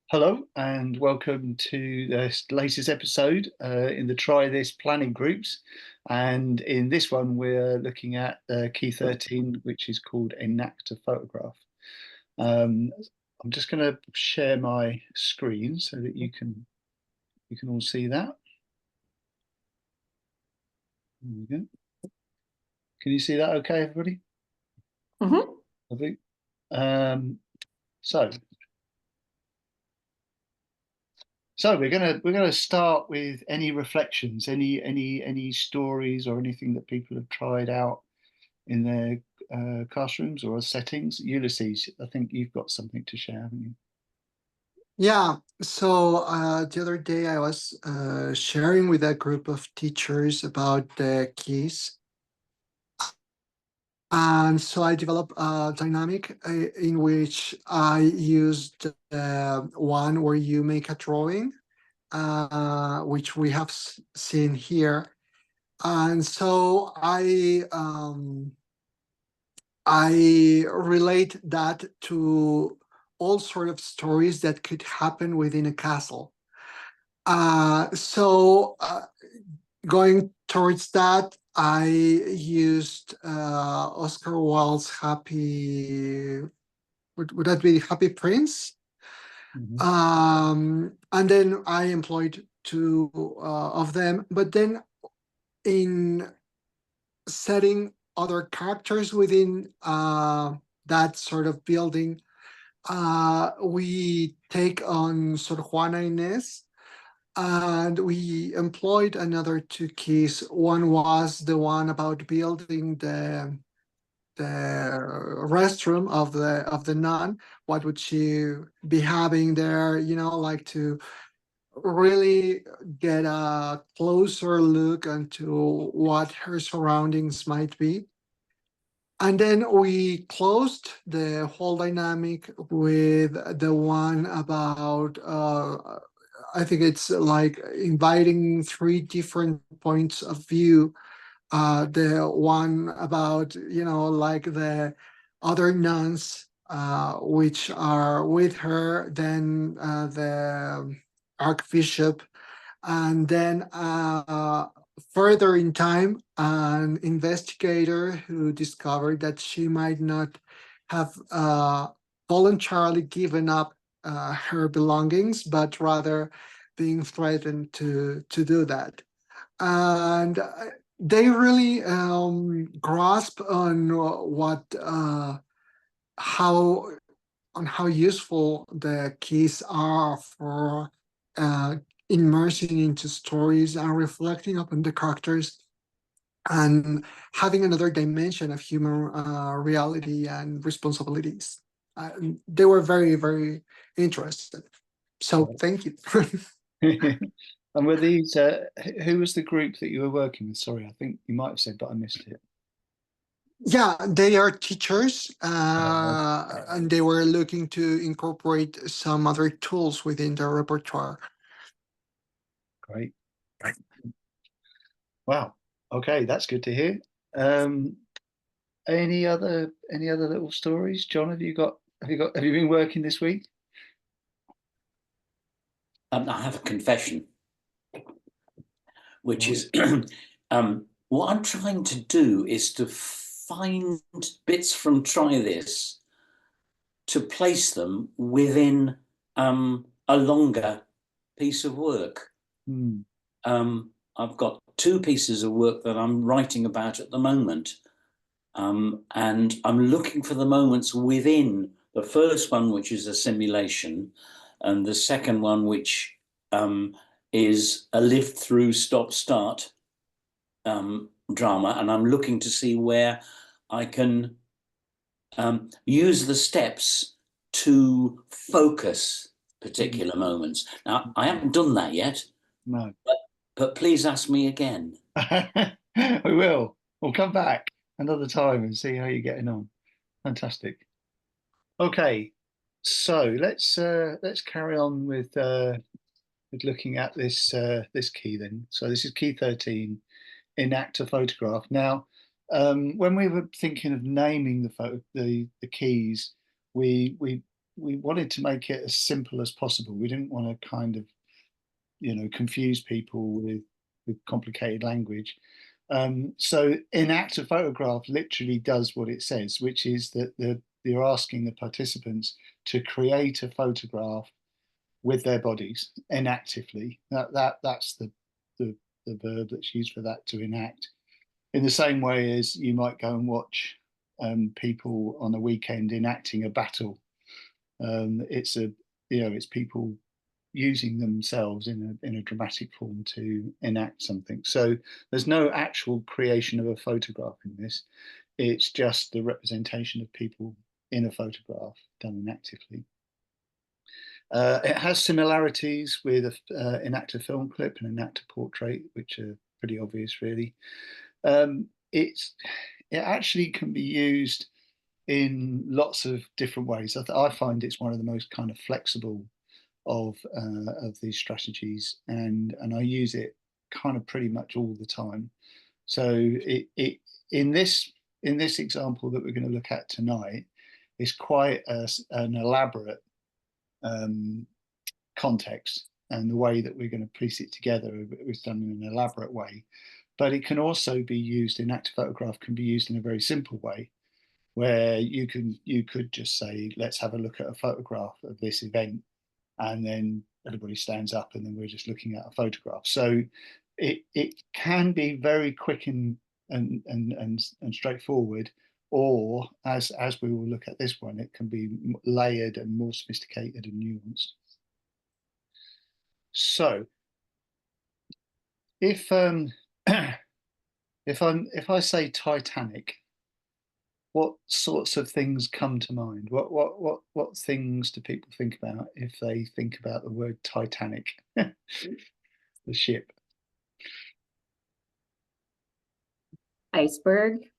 Hello and welcome to this latest episode in the Try This planning groups. And in this one, we're looking at key 13, which is called Enact a photograph. Um, I'm just going to share my screen so that you can all see that. There we go. Can you see that okay, everybody? Mhm. Lovely. Um, so So we're gonna start with any reflections, any stories or anything that people have tried out in their classrooms or settings. Ulysses, I think you've got something to share, haven't you? Yeah, so the other day I was sharing with a group of teachers about the keys. And so I developed a dynamic in which I used one where you make a drawing, which we have seen here. And so I relate that to all sort of stories that could happen within a castle. So going towards that, I used Oscar Wilde's Happy. Would that be Happy Prince? Mhm. And then I employed two of them, but then in setting other characters within that sort of building, we take on Sor Juana Inés, and we employed another two keys. One was the one about building the restroom of the nun. What would she be having there? Like to really get a closer look into what her surroundings might be. And then we closed the whole dynamic with the one about, I think it's like inviting three different points of view. The one about, like the other nuns, which are with her, then the archbishop, and then further in time, an investigator who discovered that she might not have voluntarily given up her belongings, but rather being threatened to do that. And they really grasp on how how useful the keys are for uh, immersing into stories and reflecting upon the characters and having another dimension of human reality and responsibilities. Uh, they were very, very interested. So thank you. And were these who was the group that you were working with? Sorry, I think you might have said, but I missed it. Yeah, they are teachers, Oh, and they were looking to incorporate some other tools within their repertoire. great. Wow. Okay, that's good to hear. Um, any other little stories? John, have you been working this week? I have a confession, which Right. is what I'm trying to do is to find bits from Try This to place them within a longer piece of work. Hmm. I've got two pieces of work that I'm writing about at the moment, and I'm looking for the moments within the first one, which is a simulation, and the second one, which is a live through stop start drama, and I'm looking to see where I can use the steps to focus particular moments. Now, I haven't done that yet, No. but please ask me again. We will. We'll come back another time and see how you're getting on. Fantastic. Okay, so let's carry on with looking at this key then. So this is key 13, enact a photograph. Now, when we were thinking of naming the keys, we wanted to make it as simple as possible. We didn't want to kind of, confuse people with complicated language. So Enact a photograph literally does what it says, which is that you're asking the participants to create a photograph with their bodies enactively. That's the verb that's used for that, to enact. In the same way as you might go and watch people on a weekend enacting a battle. It's people using themselves in a dramatic form to enact something. So there's no actual creation of a photograph in this. It's just the representation of people in a photograph done inactively. It has similarities with an actor film clip and an actor portrait, which are pretty obvious, really. It actually can be used in lots of different ways. I find it's one of the most kind of flexible of these strategies, and I use it kind of pretty much all the time. So in this example that we're going to look at tonight is quite an elaborate context, and the way that we're going to piece it together is done in an elaborate way. But it can also be used in active photograph, can be used in a very simple way, where you could just say, let's have a look at a photograph of this event, and then everybody stands up and then we're just looking at a photograph. So it can be very quick and straightforward, or as we will look at this one, it can be layered and more sophisticated and nuanced. So if if I say Titanic, what sorts of things come to mind? What things do people think about if they think about the word Titanic? The ship. Iceberg.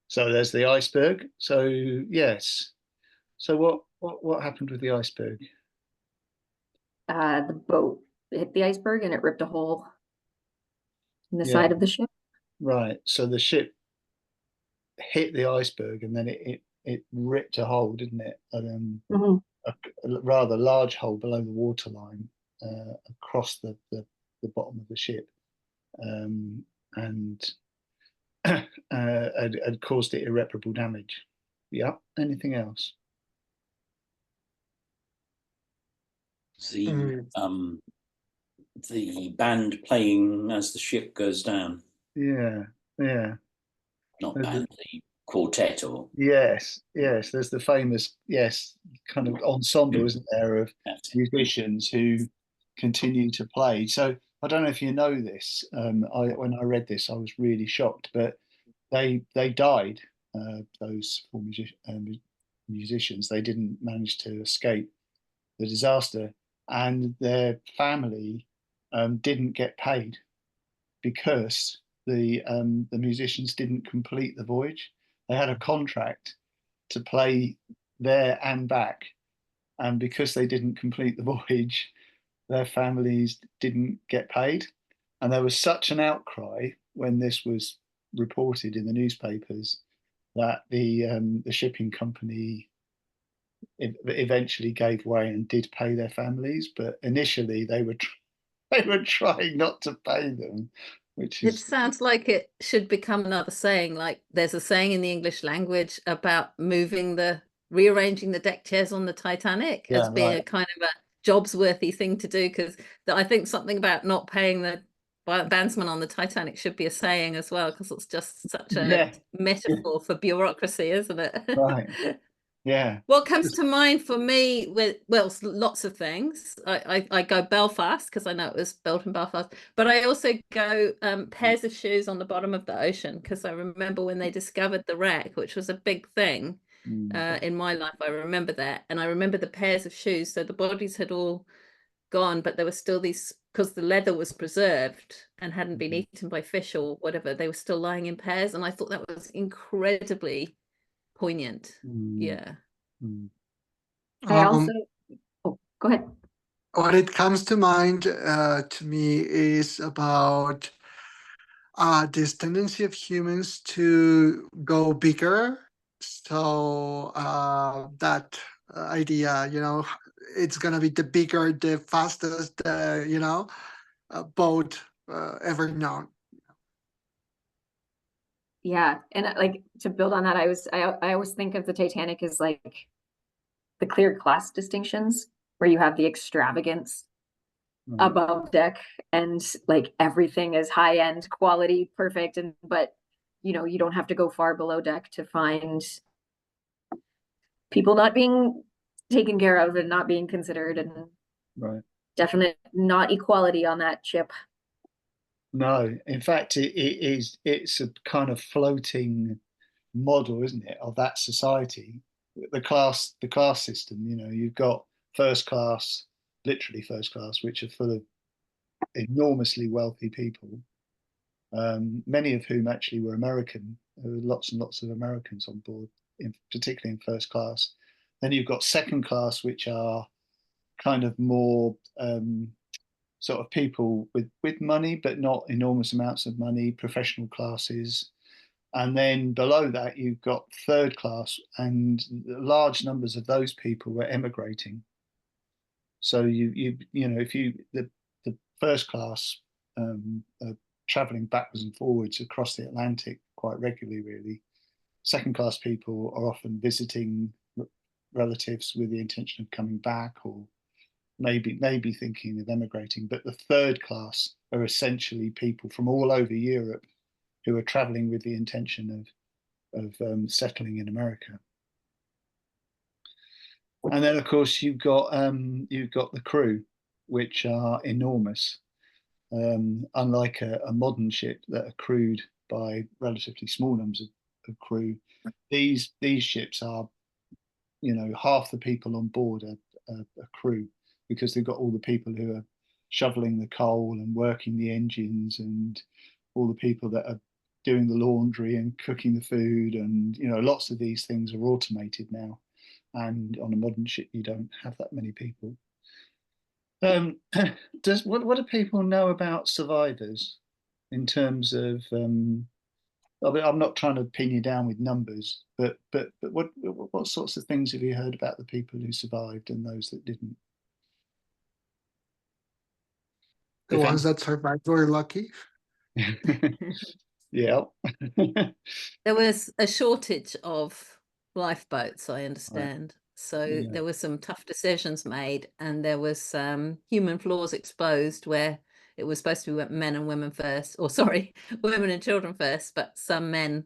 So there's the iceberg. So yes. So what happened with the iceberg? The boat hit the iceberg and it ripped a hole in the Yeah. side of the ship. Right. So the ship hit the iceberg and then it ripped a hole, didn't it? A rather large hole below the waterline across the bottom of the ship, and had caused it irreparable damage. Yeah. Anything else? The band playing as the ship goes down. Yeah. Not band, the quartet, or yes. There's the famous kind of ensemble, isn't there, of musicians who continue to play. So I don't know if you know this. When I read this, I was really shocked, but they died. Those four musicians, they didn't manage to escape the disaster, and their family didn't get paid because the musicians didn't complete the voyage. They had a contract to play there and back, and because they didn't complete the voyage, their families didn't get paid. And there was such an outcry when this was reported in the newspapers that the shipping company eventually gave way and did pay their families. But initially, they were trying not to pay them, which It is sounds like it should become another saying. Like there's a saying in the English language about rearranging the deck chairs on the Titanic as being a kind of a jobs-worthy thing to do, because I think something about not paying the bandsman on the Titanic should be a saying as well, because it's just such a metaphor for bureaucracy, isn't it? right. Yeah. What comes to mind for me lots of things. I go Belfast because I know it was built in Belfast, but I also go pairs of shoes on the bottom of the ocean, because I remember when they discovered the wreck, which was a big thing in my life. I remember that, and I remember the pairs of shoes. So the bodies had all gone, but there were still these, because the leather was preserved and hadn't been eaten by fish or whatever, they were still lying in pairs, and I thought that was incredibly poignant. Yeah. I also go ahead. What it comes to mind to me is about this tendency of humans to go bigger, so that idea. It's gonna be the bigger, the fastest, boat ever known. Yeah, and like to build on that, I always think of the Titanic as like the clear class distinctions where you have the extravagance above deck and like everything is high end quality, perfect, and but you don't have to go far below deck to find people not being taken care of and not being considered, and Right. definite not equality on that ship. No, in fact, it's a kind of floating model, isn't it, of that society, the class system. You've got first class, literally first class, which are full of enormously wealthy people, many of whom actually were American. There were lots and lots of Americans on board, particularly in first class. Then you've got second class, which are kind of more sort of people with money, but not enormous amounts of money, professional classes. And then below that, you've got third class, and large numbers of those people were emigrating. So if the first class traveling backwards and forwards across the Atlantic quite regularly, really. Second class people are often visiting relatives with the intention of coming back, or maybe thinking of emigrating. But the third class are essentially people from all over Europe who are traveling with the intention of settling in America. And then, of course, you've got the crew, which are enormous. Unlike a modern ship that are crewed by relatively small numbers of crew, these ships are, half the people on board are crew, because they've got all the people who are shoveling the coal and working the engines, and all the people that are doing the laundry and cooking the food, and lots of these things are automated now, and on a modern ship you don't have that many people. What do people know about survivors in terms of I'm not trying to pin you down with numbers, but what sorts of things have you heard about the people who survived and those that didn't? The ones that survived were lucky. Yeah. There was a shortage of lifeboats, I understand. So Yeah. there were some tough decisions made, and there was human flaws exposed where it was supposed to be men and women first, or sorry, women and children first, but some men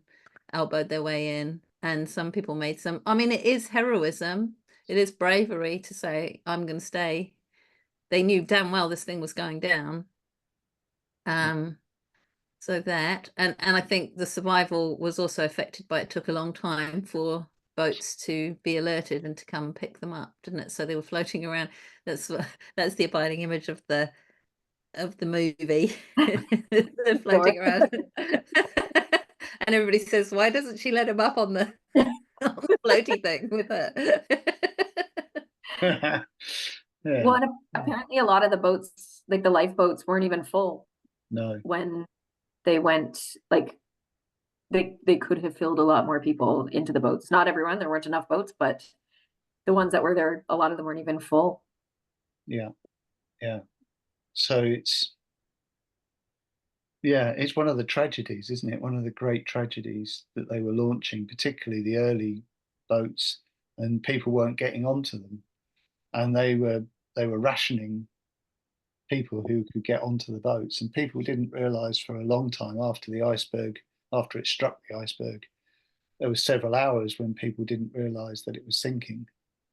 elbowed their way in, and some people made some. I mean, it is heroism, it is bravery to say, I'm going to stay. They knew damn well this thing was going down. So that, and I think the survival was also affected by it took a long time for boats to be alerted and to come pick them up, didn't it? So they were floating around. That's the abiding image of the movie. They're floating around. And everybody says, why doesn't she let him up on the floaty thing with her? Yeah. Well, and apparently a lot of the boats, like the lifeboats, weren't even full. No. When they went, like they could have filled a lot more people into the boats. Not everyone, there weren't enough boats, but the ones that were there, a lot of them weren't even full. Yeah. So it's one of the tragedies, isn't it? One of the great tragedies that they were launching, particularly the early boats, and people weren't getting onto them, and they were rationing people who could get onto the boats, and people didn't realize for a long time after it struck the iceberg, there was several hours when people didn't realize that it was sinking.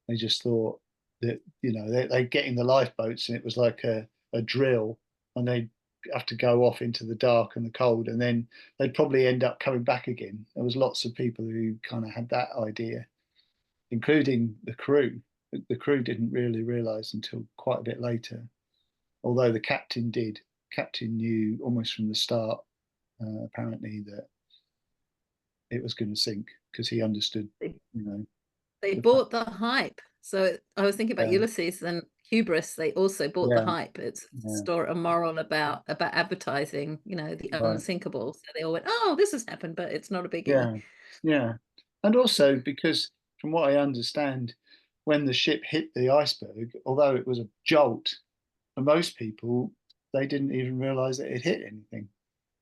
They just thought that they get in the lifeboats and it was like a drill, and they'd have to go off into the dark and the cold, and then they'd probably end up coming back again. There was lots of people who kind of had that idea, including the crew. The crew didn't really realize until quite a bit later, although the captain did. Captain knew almost from the start, apparently, that it was going to sink, because he understood, They bought the hype. So I was thinking about Ulysses and hubris. They also bought the hype. It's a moral about advertising, the unsinkable. So they all went, oh, this has happened, but it's not a biggie. Yeah. And also because, from what I understand, when the ship hit the iceberg, although it was a jolt, for most people, they didn't even realize that it hit anything.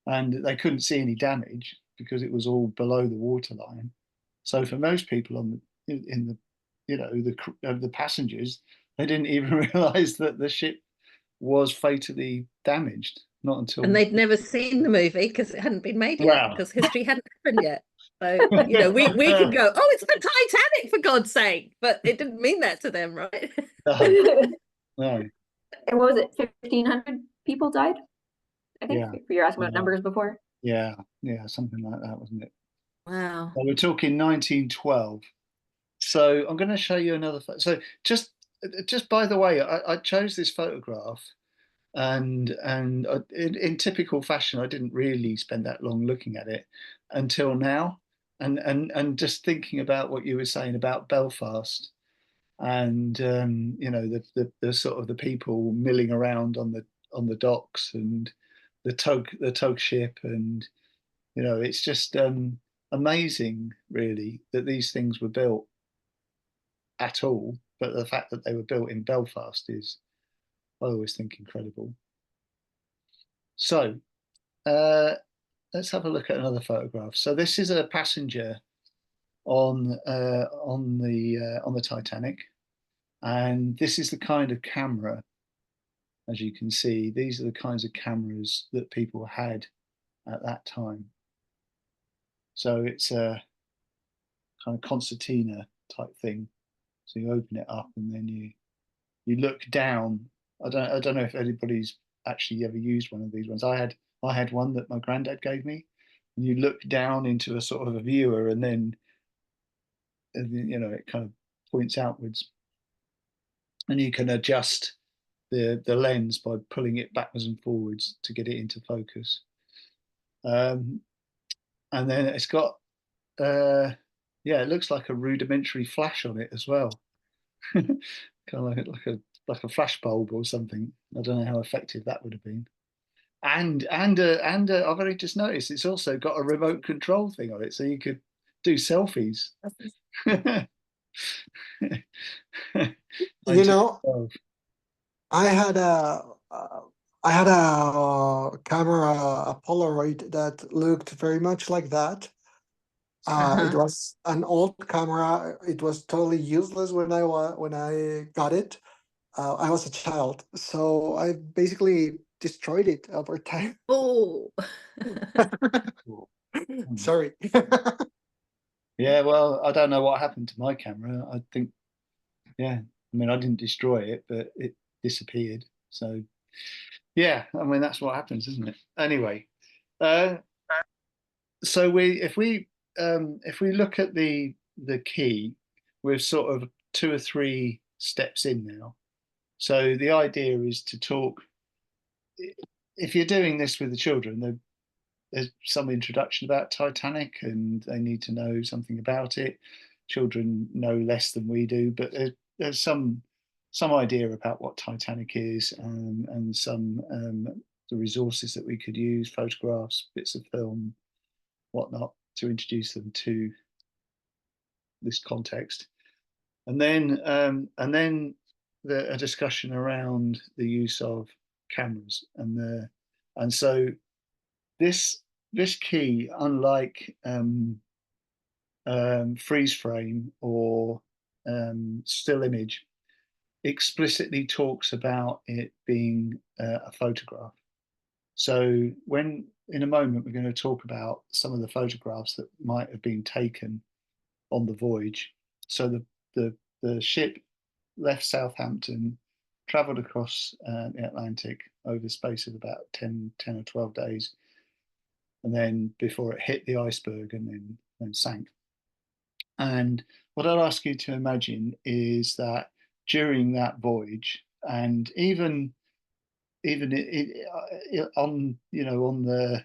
And they couldn't see any damage because it was all below the waterline. So for most people in the the passengers, they didn't even realize that the ship was fatally damaged. Not until And they'd never seen the movie because it hadn't been made yet, Wow. because history hadn't happened yet. So, you know, we can go, oh, it's the Titanic, for God's sake. But it didn't mean that to them, right? No. And what was it? 1,500 people died? I think Yeah. you were asking about Yeah. numbers before. Yeah, something like that, wasn't it? Wow. So we're talking 1912. So I'm going to show you another. So just by the way, I chose this photograph, and in typical fashion, I didn't really spend that long looking at it until now, and just thinking about what you were saying about Belfast, and you know, the sort of the people milling around on the docks, and the tug ship, and you know, it's just amazing, really, that these things were built at all. But the fact that they were built in Belfast is, I always think, incredible. So let's have a look at another photograph. So this is a passenger on the Titanic, and this is the kind of camera, as you can see, these are the kinds of cameras that people had at that time. So it's a kind of concertina type thing. So you open it up and then you look down. I don't know if anybody's actually ever used one of these ones. I had one that my granddad gave me, and you look down into a sort of a viewer, and then you know, it kind of points outwards, and you can adjust the lens by pulling it backwards and forwards to get it into focus. And then it's got yeah, it looks like a rudimentary flash on it as well. Kind of like a flash bulb or something. I don't know how effective that would have been. And I've only just noticed it's also got a remote control thing on it, so you could do selfies. You know, 1912. I had a I had a camera, a Polaroid that looked very much like that. It Uh-huh. was an old camera. It was totally useless when I got it. I was a child, so I basically destroyed it over time. Oh. Sorry. Yeah, well, I don't know what happened to my camera. I think, yeah, I mean, I didn't destroy it, but it disappeared. So, yeah, I mean, that's what happens, isn't it? Anyway, uh, so if we look at the key, we're sort of 2 or 3 steps in now. So the idea is to talk. If you're doing this with the children, there's some introduction about Titanic, and they need to know something about it. Children know less than we do, but there's some idea about what Titanic is, and some the resources that we could use, photographs, bits of film, whatnot, to introduce them to this context. And then a discussion around the use of cameras, and so this key, unlike freeze frame or still image, explicitly talks about it being a photograph. So when in a moment we're going to talk about some of the photographs that might have been taken on the voyage. So the ship left Southampton, travelled across the Atlantic over the space of about 10 or 12 days, and then before it hit the iceberg and then sank. And what I'd ask you to imagine is that during that voyage, and even on, you know, on the,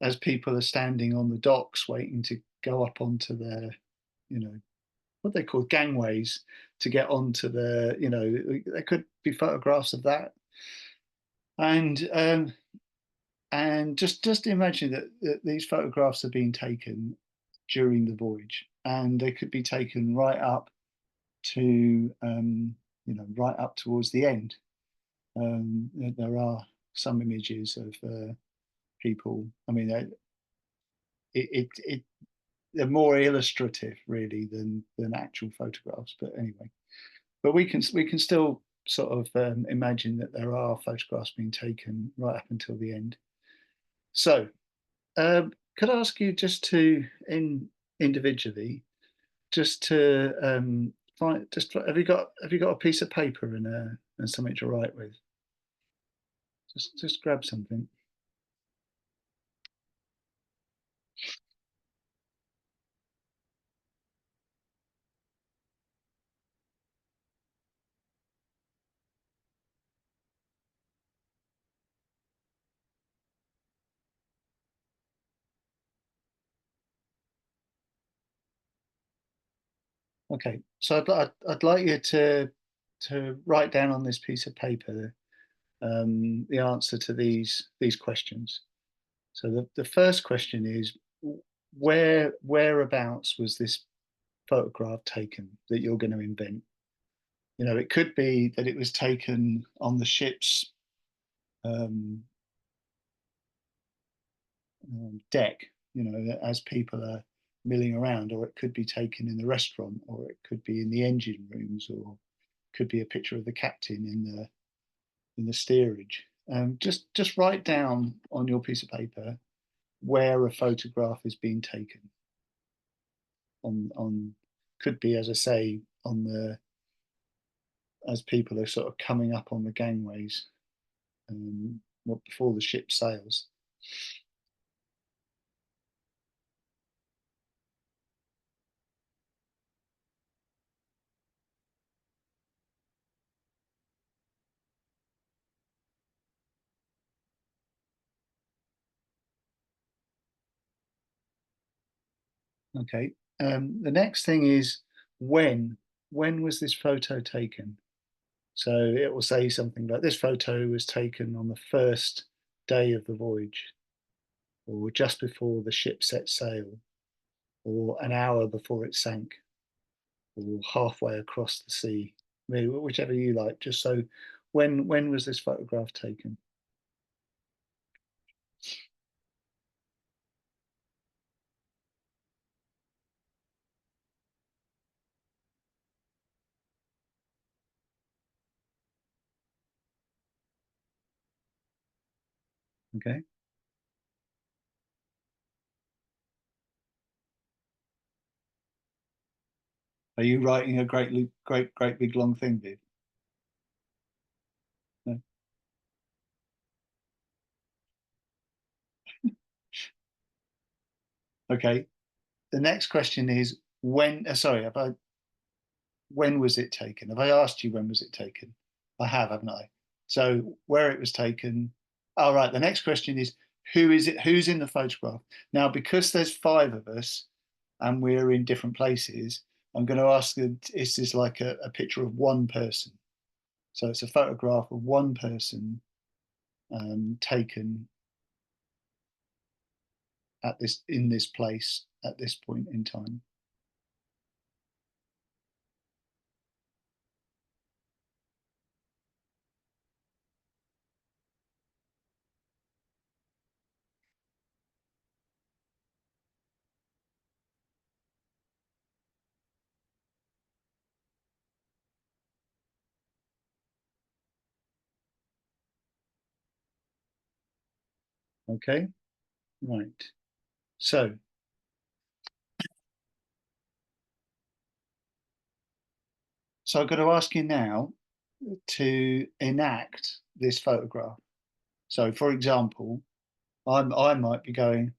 as people are standing on the docks waiting to go up onto the, you know, what they call gangways to get onto the, you know, there could be photographs of that. And just imagine that these photographs are being taken during the voyage, and they could be taken right up to right up towards the end. There are some images of people. I mean, they're more illustrative really than actual photographs. But anyway, but we can still sort of imagine that there are photographs being taken right up until the end. So, could I ask you just to individually, just to find, just have you got a piece of paper and something to write with? Just grab something. Okay, so I'd like you to write down on this piece of paper the answer to these questions. So the first question is, whereabouts was this photograph taken that you're going to invent? You know, it could be that it was taken on the ship's deck, you know, as people are milling around, or it could be taken in the restaurant, or it could be in the engine rooms, or could be a picture of the captain in the steerage. Just write down on your piece of paper where a photograph is being taken. On could be, as I say, on the as people are sort of coming up on the gangways, before the ship sails. Okay. The next thing is when. When was this photo taken? So it will say something like, this photo was taken on the first day of the voyage, or just before the ship set sail, or an hour before it sank, or halfway across the sea. I mean, whichever you like. Just so, when was this photograph taken? Okay. Are you writing a great big long thing, Viv? No? Okay. The next question is when. Sorry, when was it taken? Have I asked you when was it taken? I have, haven't I? So where it was taken. All right. The next question is who is it? Who's in the photograph? Now, because there's 5 of us and we're in different places, I'm going to ask, is this like a picture of one person? So it's a photograph of one person taken in this place at this point in time. Okay, right. So I'm going to ask you now to enact this photograph. So, for example, I might be going.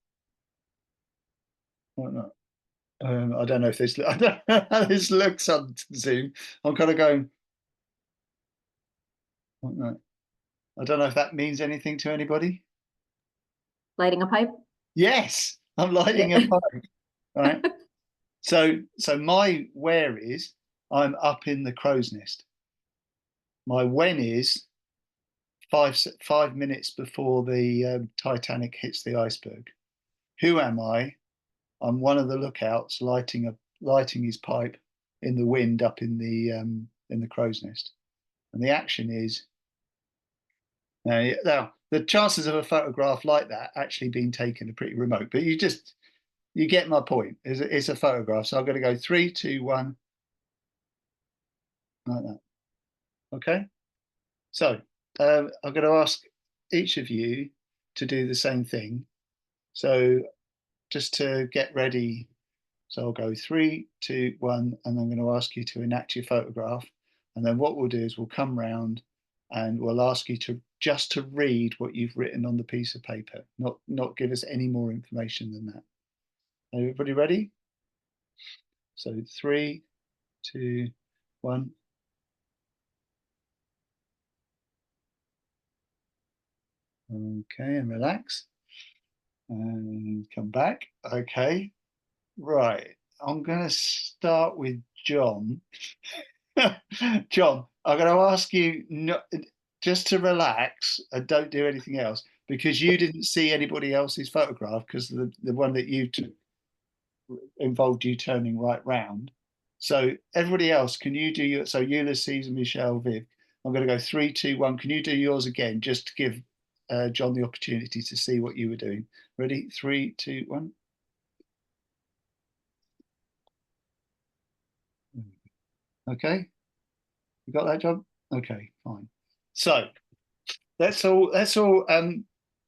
I don't know if this. I don't know how this looks on Zoom. I'm kind of going. I don't know if that means anything to anybody. Lighting a pipe. Yes, I'm lighting a pipe. Right. So my where is I'm up in the crow's nest. My when is 5 minutes before the Titanic hits the iceberg. Who am I? I'm one of the lookouts lighting his pipe in the wind up in the crow's nest. And the action is now the chances of a photograph like that actually being taken are pretty remote, but you get my point. It's a photograph. So I'm going to go 3, 2, 1, like that. Okay. So I'm going to ask each of you to do the same thing. So just to get ready. So I'll go 3, 2, 1, and I'm going to ask you to enact your photograph. And then what we'll do is we'll come round and we'll ask you to just to read what you've written on the piece of paper, not give us any more information than that. Everybody ready? So 3, 2, 1. Okay, and relax. And come back. Okay. Right. I'm going to start with John. John, I'm going to ask you just to relax and don't do anything else, because you didn't see anybody else's photograph, because the one that you took involved you turning right round. So everybody else, can you do your, so Ulysses, Michelle, Viv, I'm going to go 3, 2, 1. Can you do yours again, just to give John the opportunity to see what you were doing? Ready? 3, 2, 1. Okay, you got that, John? Okay, fine. So that's all.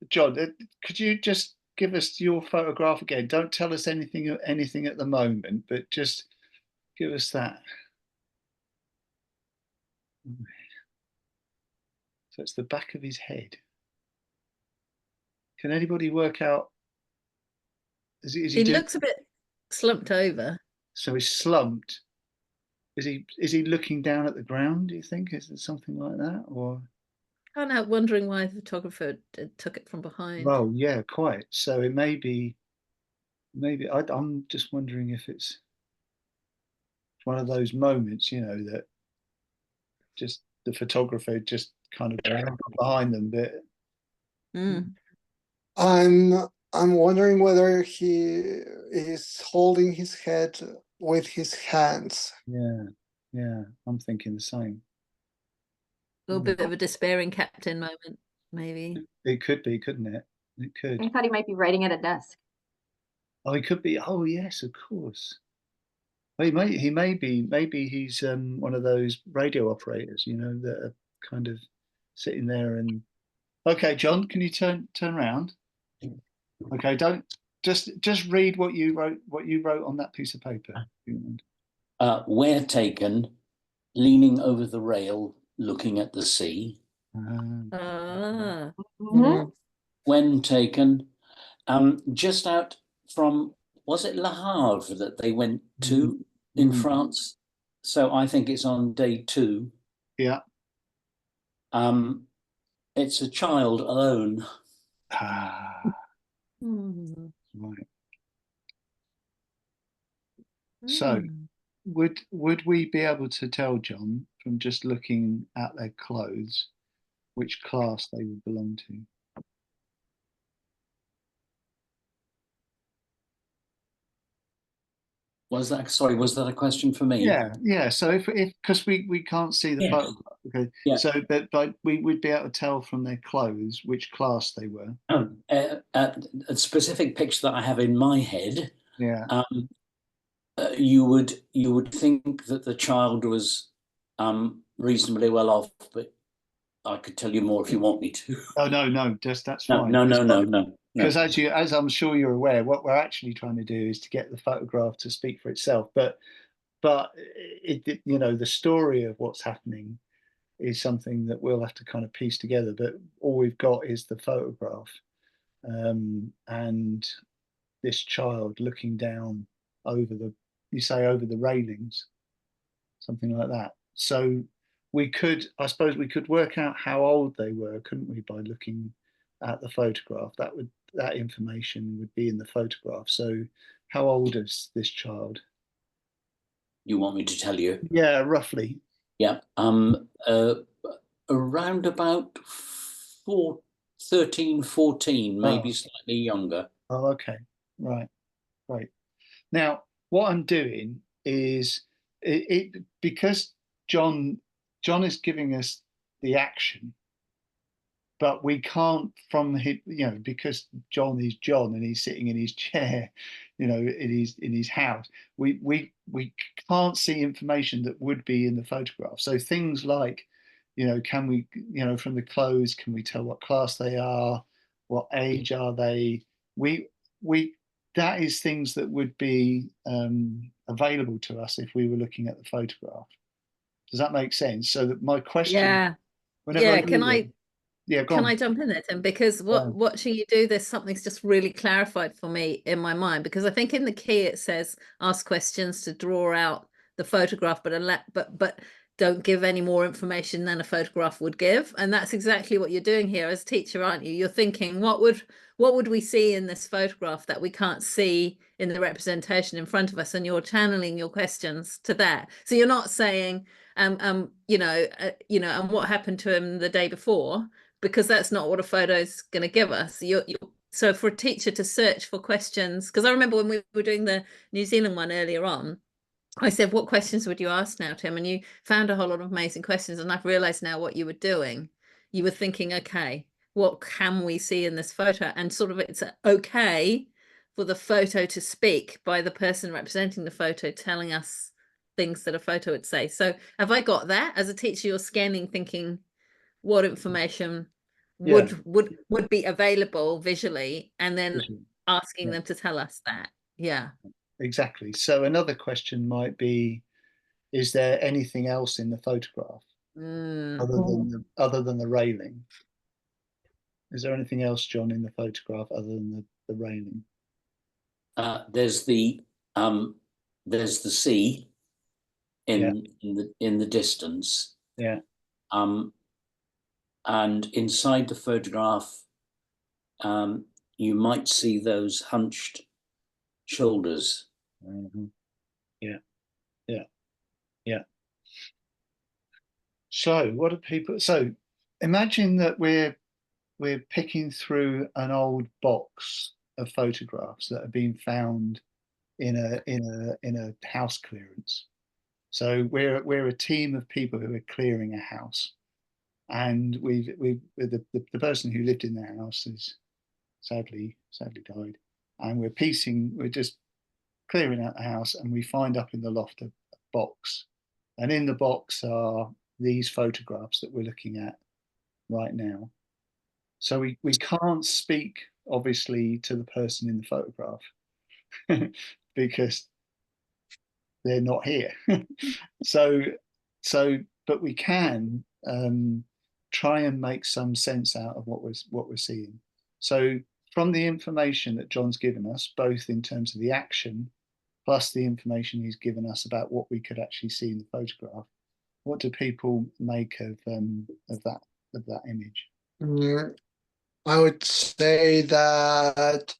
John, could you just give us your photograph again? Don't tell us anything at the moment, but just give us that. So it's the back of his head. Can anybody work out? He looks a bit slumped over. So he's slumped. Is he looking down at the ground, do you think? Is it something like that? Or Can't help wondering why the photographer took it from behind. well, yeah, quite. So it may be, maybe I'm just wondering if it's one of those moments, that just the photographer just kind of behind them. But Mm. I'm wondering whether he is holding his head with his hands. yeah, I'm thinking the same. A little bit of a despairing captain moment, maybe. It could be, couldn't it? It could. I thought he might be writing at a desk. Oh, he could be. Oh, yes, of course. Well, maybe he's one of those radio operators, that are kind of sitting there and. Okay, John, can you turn around? Okay, don't just read what you wrote on that piece of paper. Where taken, leaning over the rail, looking at the sea. Ah. Mhm. When taken, just out from, was it Le Havre that they went to in France? So I think it's on day 2. Yeah. It's a child alone. Right. So would we be able to tell, John, from just looking at their clothes, which class they would belong to? Was that a question for me? Yeah. So if because we can't see the photograph, okay. Yeah. So but we would be able to tell from their clothes which class they were. A specific picture that I have in my head. Yeah. You would think that the child was reasonably well off, but I could tell you more if you want me to. Oh no, that's fine. No. Because as I'm sure you're aware, what we're actually trying to do is to get the photograph to speak for itself. But the story of what's happening is something that we'll have to kind of piece together. But all we've got is the photograph, and this child looking down over the railings, something like that. So I suppose we could work out how old they were, couldn't we, by looking at the photograph? That information would be in the photograph. So how old is this child? You want me to tell you? Yeah, roughly. Yeah. Around about 13, 14, maybe slightly younger. Oh, okay. Right. Now, what I'm doing is because John is giving us the action, but we can't from his, because John is John and he's sitting in his chair, in his house. We can't see information that would be in the photograph. So things like, can we, from the clothes, can we tell what class they are, what age are they? We that is things that would be available to us if we were looking at the photograph. Does that make sense? So that my question, Yeah. whenever I Yeah. do Can this, yeah, go Can on. I jump in there, Tim? Because Yeah. watching you do this, something's just really clarified for me in my mind. Because I think in the key it says ask questions to draw out the photograph, but don't give any more information than a photograph would give. And that's exactly what you're doing here as a teacher, aren't you? You're thinking, what would we see in this photograph that we can't see in the representation in front of us? And you're channeling your questions to that. So you're not saying, and what happened to him the day before, because that's not what a photo is going to give us. So for a teacher to search for questions, because I remember when we were doing the New Zealand one earlier on, I said, what questions would you ask now, Tim? And you found a whole lot of amazing questions. And I've realized now what you were doing. You were thinking, okay, what can we see in this photo? And sort of it's okay for the photo to speak by the person representing the photo, telling us things that a photo would say. So have I got that? As a teacher, you're scanning, thinking, what information Yeah. would be available visually, and then asking Yeah. them to tell us that. Yeah. Exactly. So another question might be, is there anything else in the photograph other than the railing? Is there anything else, John, in the photograph other than the railing? There's the sea in the distance. Yeah. And inside the photograph, you might see those hunched shoulders. Mm-hmm. Yeah. Yeah. Yeah. So what do people? So imagine that we're picking through an old box of photographs that have been found in a house clearance. So we're a team of people who are clearing a house, and the person who lived in the house is sadly died, and we're just clearing out the house, and we find up in the loft a box, and in the box are these photographs that we're looking at right now. So we can't speak obviously to the person in the photograph because they're not here. so but we can try and make some sense out of what we're seeing. So from the information that John's given us, both in terms of the action plus the information he's given us about what we could actually see in the photograph, what do people make of that image? Yeah, I would say that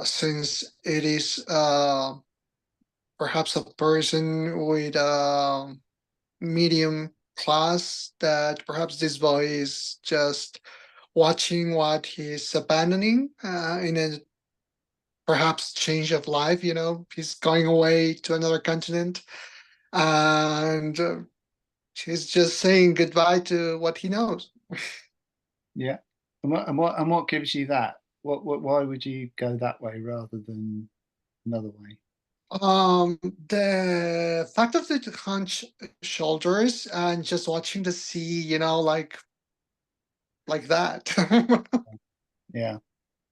since it is perhaps a person with medium class, that perhaps this boy is just watching what he's abandoning in a perhaps change of life. He's going away to another continent, and he's just saying goodbye to what he knows. Yeah. And what gives you that? Why would you go that way rather than another way? The fact of the hunch shoulders and just watching the sea, like that. Yeah.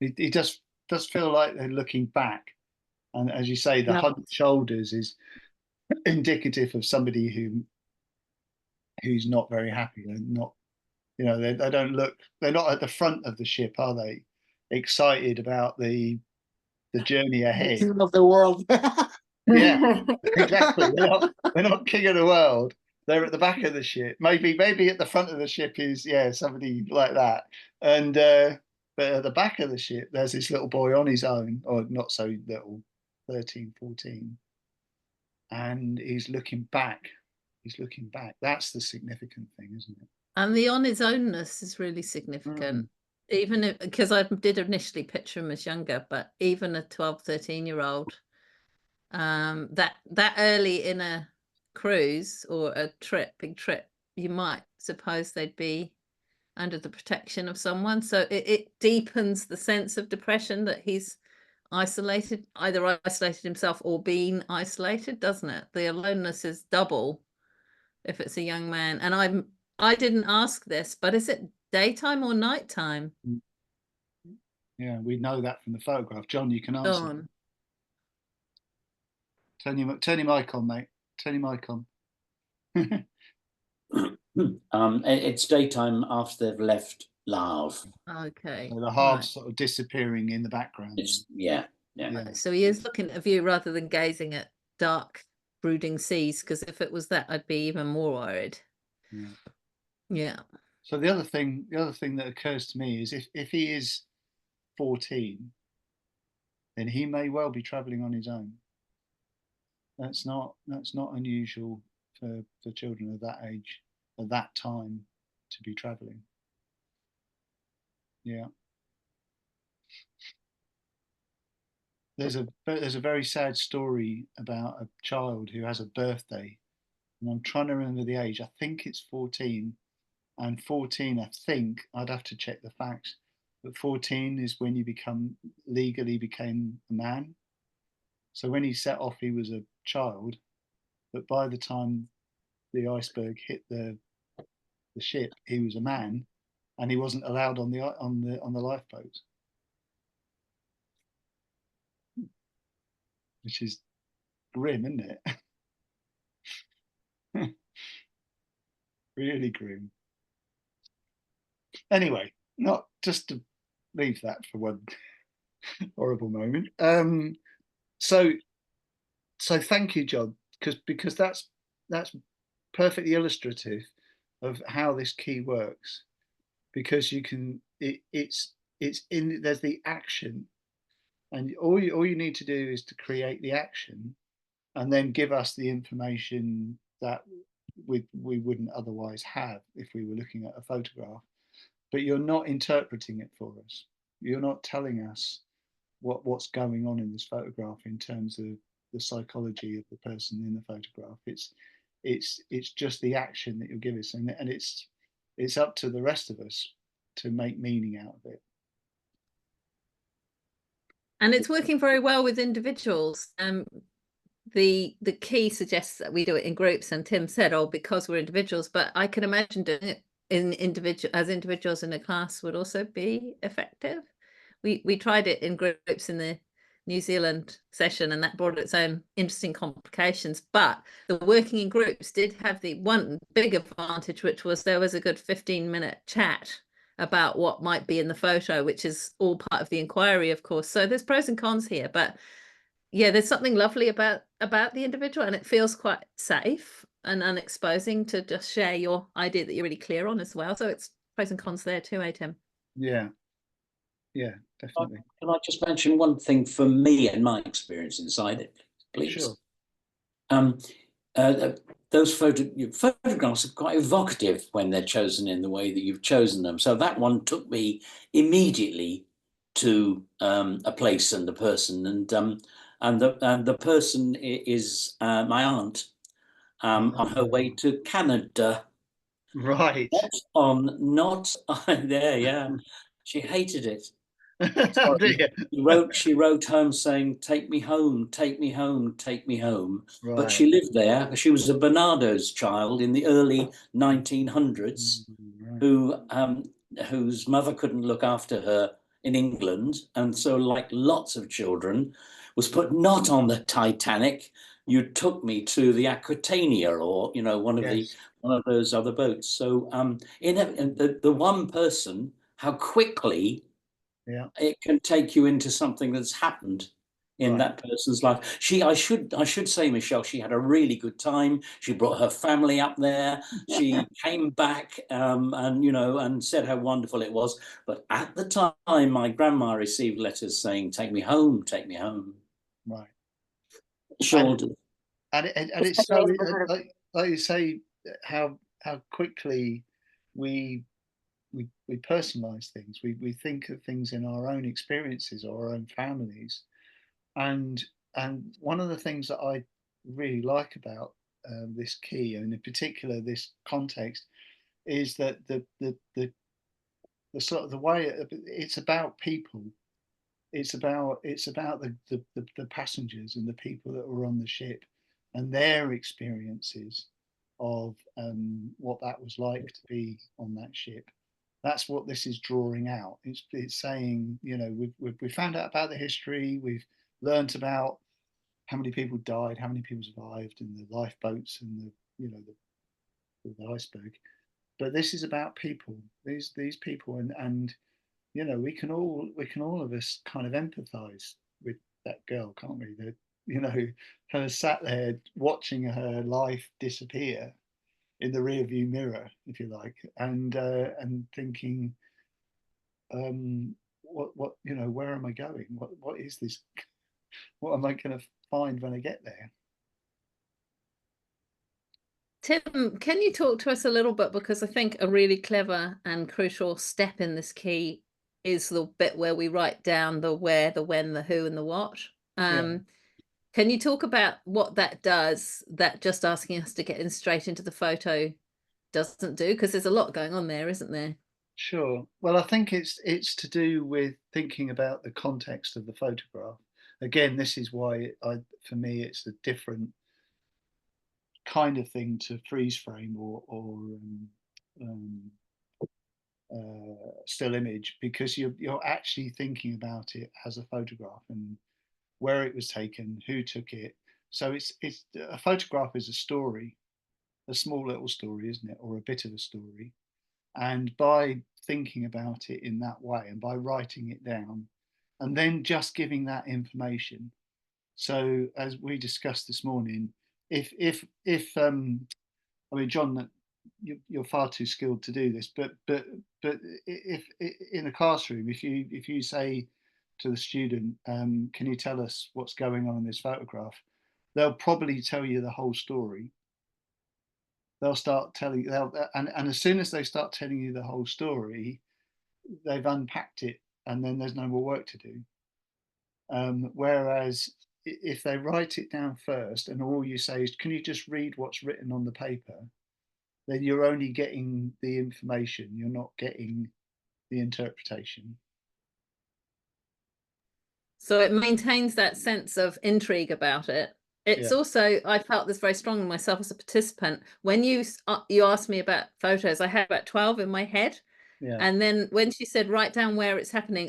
It just does feel like they're looking back. And as you say, the Yeah. hunched shoulders is indicative of somebody who's not very happy. They're not, they don't look, they're not at the front of the ship, are they? Excited about the journey The ahead. king of the world. Yeah, exactly. They're not king of the world. They're at the back of the ship. Maybe at the front of the ship is somebody like that. And but at the back of the ship, there's this little boy on his own, or not so little, 13, 14. And he's looking back. He's looking back. That's the significant thing, isn't it? And the on his ownness is really significant. Even if, because I did initially picture him as younger, but even a 12, 13-year-old, that early in a cruise or a big trip, you might suppose they'd be under the protection of someone. So it deepens the sense of depression that he's either isolated himself or been isolated, doesn't it? The aloneness is double if it's a young man. And I didn't ask this, but is it daytime or nighttime? Yeah, we know that from the photograph. John, you can answer. Dawn. Turn your mic on, mate. Turn your mic on. It's daytime after they've left Lav. Okay. So the halves Right. sort of disappearing in the background. Yeah. So he is looking at a view rather than gazing at dark, brooding seas, because if it was that, I'd be even more worried. Yeah. Yeah. So the other thing that occurs to me is if he is 14, then he may well be travelling on his own. That's not unusual for children of that age, at that time, to be travelling. Yeah. There's a very sad story about a child who has a birthday, and I'm trying to remember the age. I think it's 14, and 14, I think I'd have to check the facts, but 14 is when you legally became a man. So when he set off, he was a child, but by the time the iceberg hit the ship, he was a man, and he wasn't allowed on the lifeboat, which is grim, isn't it? Really grim. Anyway, not just to leave that for one horrible moment. So thank you, John, because that's perfectly illustrative of how this key works. Because you can, it's in there's the action, and all you need to do is to create the action, and then give us the information that we wouldn't otherwise have if we were looking at a photograph. But you're not interpreting it for us. You're not telling us what's going on in this photograph in terms of the psychology of the person in the photograph. It's just the action that you'll give us, and it's up to the rest of us to make meaning out of it. And it's working very well with individuals. The key suggests that we do it in groups, and Tim said, "Oh, because we're individuals." But I can imagine doing it as individuals in a class would also be effective. We tried it in groups in the New Zealand session, and that brought its own interesting complications. But the working in groups did have the one big advantage, which was there was a good 15-minute chat about what might be in the photo, which is all part of the inquiry, of course. So there's pros and cons here, but yeah, there's something lovely about the individual, and it feels quite safe and unexposing to just share your idea that you're really clear on as well. So it's pros and cons there too, Tim. Yeah, definitely. Can I just mention one thing for me and my experience inside it, please? Sure. Those photographs are quite evocative when they're chosen in the way that you've chosen them. So that one took me immediately to a place and a person, and the person is my aunt on her way to Canada. Right. Not there. Yeah, she hated it. Dear. She wrote home saying, "Take me home, take me home, take me home." Right. But she lived there. She was a Barnardo's child in the early 1900s, Right. whose mother couldn't look after her in England, and so, like lots of children, was put not on the Titanic. You took me to the Aquitania, or one of Yes. those other boats. So, in the one person, how quickly. Yeah. It can take you into something that's happened in Right. that person's life. I should say, Michelle, she had a really good time. She brought her family up there. She came back, and said how wonderful it was. But at the time, my grandma received letters saying, "Take me home, take me home." Right. Shoulder. And it's so like you say, how quickly we personalize things. We think of things in our own experiences or our own families, and one of the things that I really like about this key, and in particular this context, is that the sort of the way it's about people. It's about the passengers and the people that were on the ship and their experiences of what that was like to be on that ship. That's what this is drawing out. It's saying, you know, we've found out about the history. We've learnt about how many people died, how many people survived, and the lifeboats and the, you know, the iceberg. But this is about people. These people, and you know, we can all of us kind of empathize with that girl, can't we? That, you know, her sat there watching her life disappear in the rear view mirror, if you like, and thinking, what you know, where am I going? What is this? What am I going to find when I get there? Tim, can you talk to us a little bit, because I think a really clever and crucial step in this key is the bit where we write down the where, the when, the who, and the what. Yeah. Can you talk about what that does, that just asking us to get in straight into the photo doesn't do? Because there's a lot going on there, isn't there? Sure. Well, I think it's to do with thinking about the context of the photograph. Again, this is why for me, it's a different kind of thing to freeze frame or still image, because you're actually thinking about it as a photograph and where it was taken, who took it. So it's a photograph is a story, a small little story, isn't it, or a bit of a story. And by thinking about it in that way and by writing it down and then just giving that information. So as we discussed this morning, if I mean, John, you're far too skilled to do this, but if in a classroom, if you say to the student, can you tell us what's going on in this photograph? They'll probably tell you the whole story. They'll start telling and as soon as they start telling you the whole story, they've unpacked it, and then there's no more work to do. Whereas if they write it down first, and all you say is, "Can you just read what's written on the paper?" then you're only getting the information. You're not getting the interpretation. So it maintains that sense of intrigue about it. It's also, I felt this very strongly myself as a participant. When you asked me about photos, I had about 12 in my head. Yeah. And then when she said, write down where it's happening,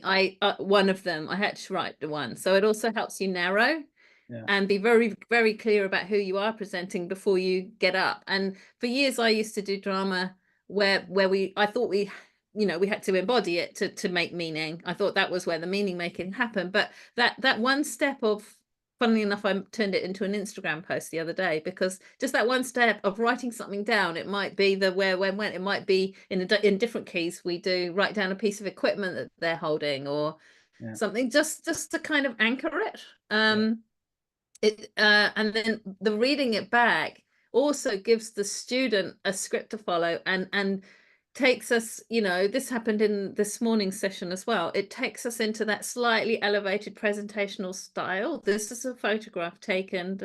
one of them, I had to write the one. So it also helps you narrow and be very, very clear about who you are presenting before you get up. And for years, I used to do drama where I thought we had to embody it to make meaning. I thought that was where the meaning making happened. But that one step of, funnily enough, I turned it into an Instagram post the other day, because just that one step of writing something down, it might be the where, when, when, it might be in different keys. We do write down a piece of equipment that they're holding or something, just to kind of anchor it. And then the reading it back also gives the student a script to follow and takes us, this happened in this morning's session as well. It takes us into that slightly elevated presentational style. This is a photograph taken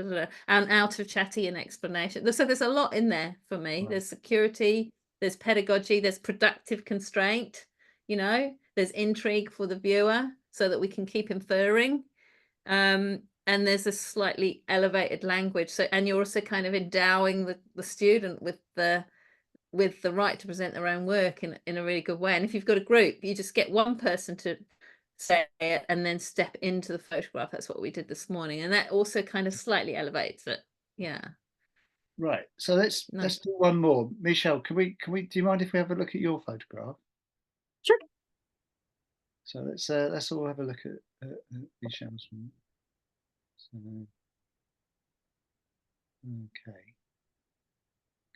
and out of chatty and explanation. So there's a lot in there for me. Right. There's security, there's pedagogy, there's productive constraint, there's intrigue for the viewer so that we can keep inferring. And there's a slightly elevated language. So, and you're also kind of endowing the student with the right to present their own work in a really good way. And if you've got a group, you just get one person to say it and then step into the photograph. That's what we did this morning. And that also kind of slightly elevates it. Yeah. Right. So let's do one more. Michelle, can we do you mind if we have a look at your photograph? Sure. So let's all have a look at Michelle's one. So, okay.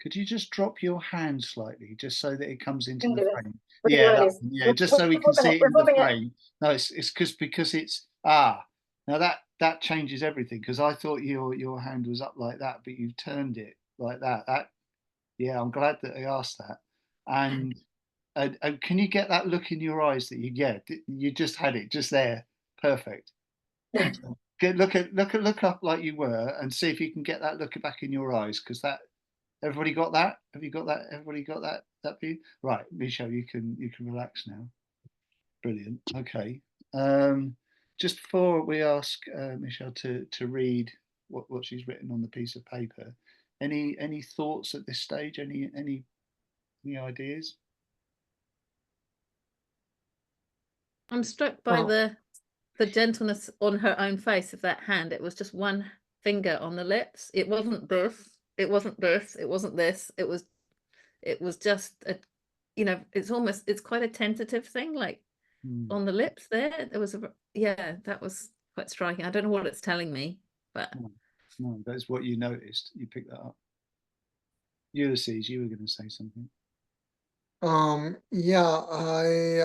Could you just drop your hand slightly, just so that it comes into the frame? Yeah, just so we can see it in the frame. No, it's because it's now that changes everything, because I thought your hand was up like that, but you've turned it like that. I'm glad that I asked that. And can you get that look in your eyes that you just had it just there? Perfect. look up like you were, and see if you can get that look back in your eyes, because that everybody got that. Have you got that? Everybody got that view? Right, Michelle, you can relax now. Brilliant. Okay. Just before we ask Michelle to read what she's written on the piece of paper, any thoughts at this stage? Any ideas? I'm struck by Well, the gentleness on her own face of that hand. It was just one finger on the lips. It wasn't this. It wasn't this. It wasn't this. It was just a, it's quite a tentative thing, like on the lips there. There was yeah, that was quite striking. I don't know what it's telling me, but No, that's what you noticed. You picked that up. Ulysses, you were going to say something. Yeah, I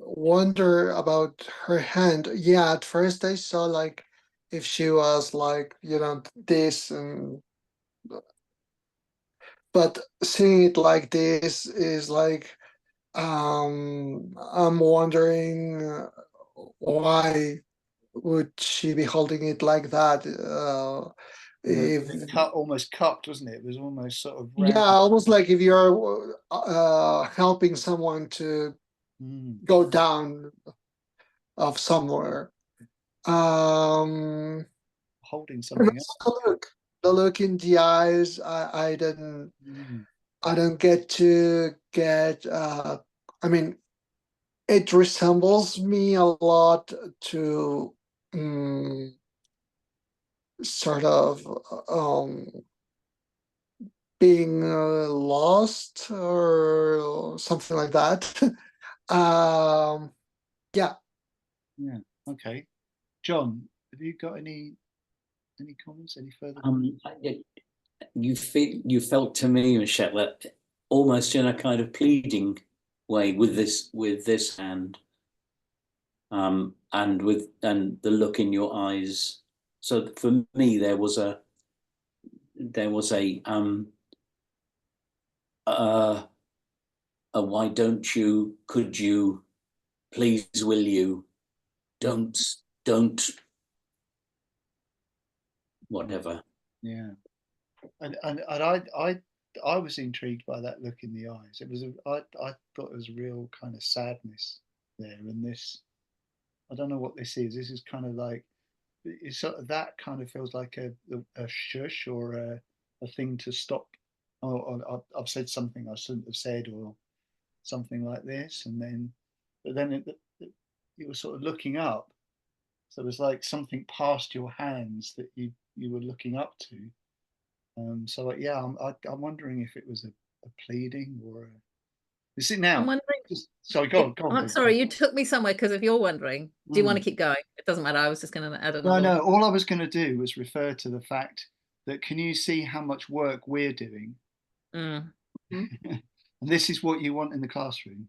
wonder about her hand. Yeah, at first I saw like if she was like, this, and but seeing it like this is like, I'm wondering, why would she be holding it like that? If Almost cupped, wasn't it? It was almost sort of Yeah, round. almost like if you're helping someone to go down of somewhere. Um, Holding and something up. the look in the eyes, I don't get to get. I mean, it resembles me a lot to, sort of, being lost or something like that. Yeah. Yeah. Okay. John, have you got any comments? Any further? You felt to me, Michelle, that almost in a kind of pleading way with this hand, and the look in your eyes. So for me, there was a why don't you, could you, please will you, don't whatever. Yeah. And I was intrigued by that look in the eyes. I thought it was a real kind of sadness there. And this, I don't know what this is. This is kind of like, it's sort of, that kind of feels like a shush, or a thing to stop. Oh, I've said something I shouldn't have said, or something like this. But then you were sort of looking up. So it was like something passed your hands that you were looking up to. So yeah, I'm wondering if it was a pleading or a. Is it I'm now? wondering. Sorry, go on. I'm sorry, you took me somewhere, because if you're wondering, do you want to keep going? It doesn't matter. I was just going to add another. No. All I was going to do was refer to the fact that, can you see how much work we're doing? Mm. And this is what you want in the classroom.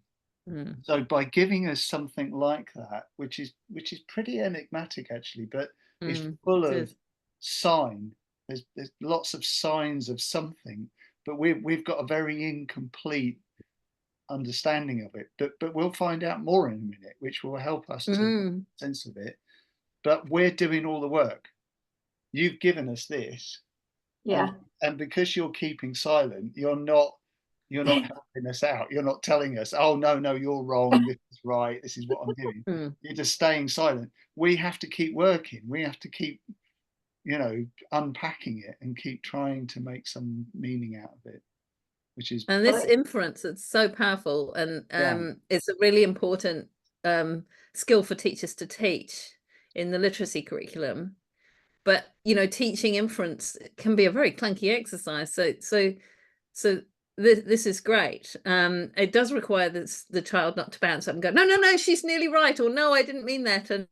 Mm. So by giving us something like that, which is pretty enigmatic actually, but is full of sign. There's lots of signs of something, but we've got a very incomplete understanding of it. But we'll find out more in a minute, which will help us to make sense of it. But we're doing all the work. You've given us this, Yeah. and because you're keeping silent, you're not helping us out. You're not telling us, oh no, you're wrong, this is right, this is what I'm doing. You're just staying silent. We have to keep working. We have to keep, unpacking it and keep trying to make some meaning out of it, which is. And this inference, it's so powerful, and it's a really important skill for teachers to teach in the literacy curriculum. But teaching inference can be a very clunky exercise. So this is great. It does require the child not to bounce up and go, no, she's nearly right, or no, I didn't mean that. And